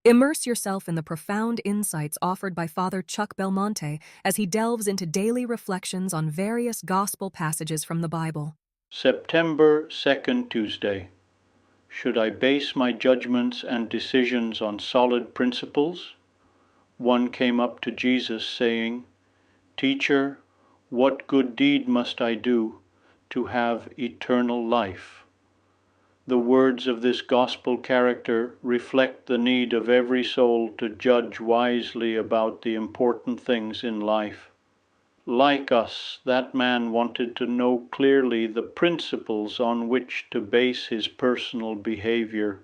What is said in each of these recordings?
Immerse yourself in the profound insights offered by Father Chuck Belmonte as he delves into daily reflections on various gospel passages from the Bible. September 2nd, Tuesday. Should I base my judgments and decisions on solid principles? One came up to Jesus saying, "Teacher, what good deed must I do to have eternal life?" The words of this gospel character reflect the need of every soul to judge wisely about the important things in life. Like us, that man wanted to know clearly the principles on which to base his personal behavior.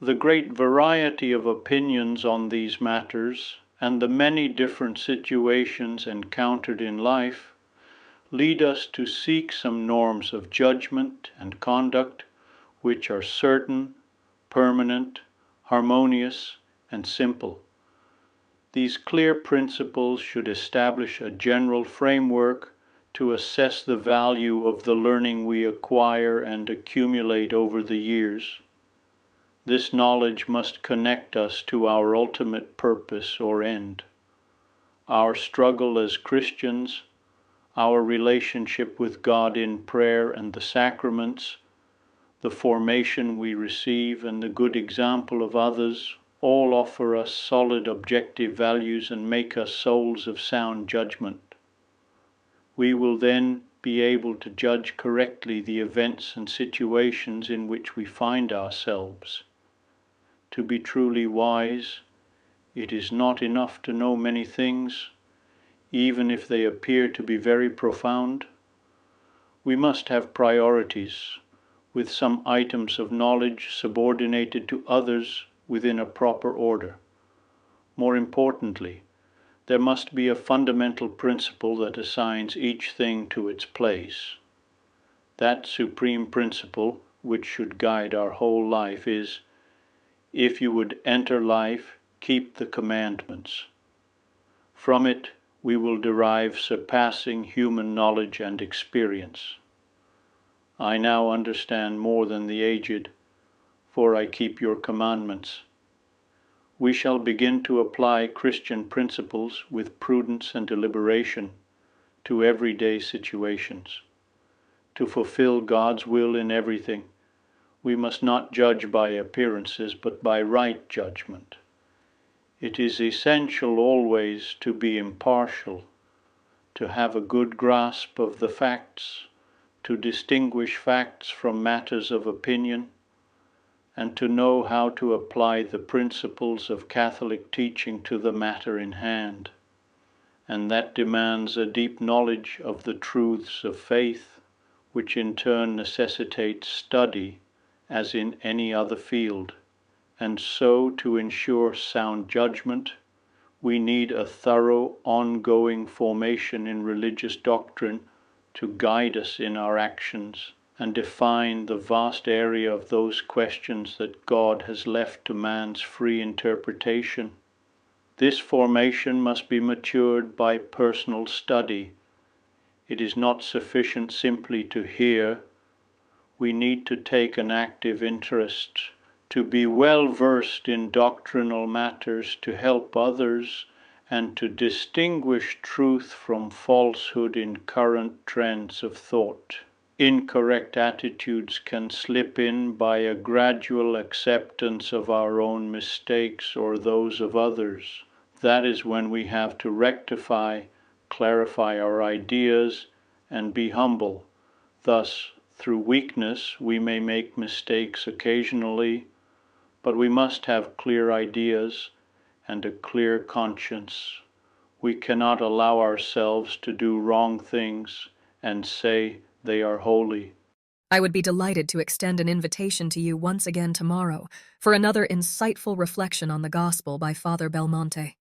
The great variety of opinions on these matters and the many different situations encountered in life lead us to seek some norms of judgment and conduct which are certain, permanent, harmonious, and simple. These clear principles should establish a general framework to assess the value of the learning we acquire and accumulate over the years. This knowledge must connect us to our ultimate purpose or end. Our struggle as Christians, our relationship with God in prayer and the sacraments, the formation we receive, and the good example of others all offer us solid objective values and make us souls of sound judgment. We will then be able to judge correctly the events and situations in which we find ourselves. To be truly wise, it is not enough to know many things, even if they appear to be very profound. We must have priorities, with some items of knowledge subordinated to others within a proper order. More importantly, there must be a fundamental principle that assigns each thing to its place. That supreme principle, which should guide our whole life, is, "If you would enter life, keep the commandments." From it, we will derive surpassing human knowledge and experience. I now understand more than the aged, for I keep your commandments. We shall begin to apply Christian principles with prudence and deliberation to everyday situations. To fulfill God's will in everything, we must not judge by appearances, but by right judgment. It is essential always to be impartial, to have a good grasp of the facts, to distinguish facts from matters of opinion, and to know how to apply the principles of Catholic teaching to the matter in hand. And that demands a deep knowledge of the truths of faith, which in turn necessitates study as in any other field. And so, to ensure sound judgment, we need a thorough, ongoing formation in religious doctrine to guide us in our actions and define the vast area of those questions that God has left to man's free interpretation. This formation must be matured by personal study. It is not sufficient simply to hear. We need to take an active interest, to be well versed in doctrinal matters, to help others, and to distinguish truth from falsehood in current trends of thought. Incorrect attitudes can slip in by a gradual acceptance of our own mistakes or those of others. That is when we have to rectify, clarify our ideas, and be humble. Thus, through weakness, we may make mistakes occasionally, but we must have clear ideas and a clear conscience. We cannot allow ourselves to do wrong things and say they are holy. I would be delighted to extend an invitation to you once again tomorrow for another insightful reflection on the Gospel by Father Belmonte.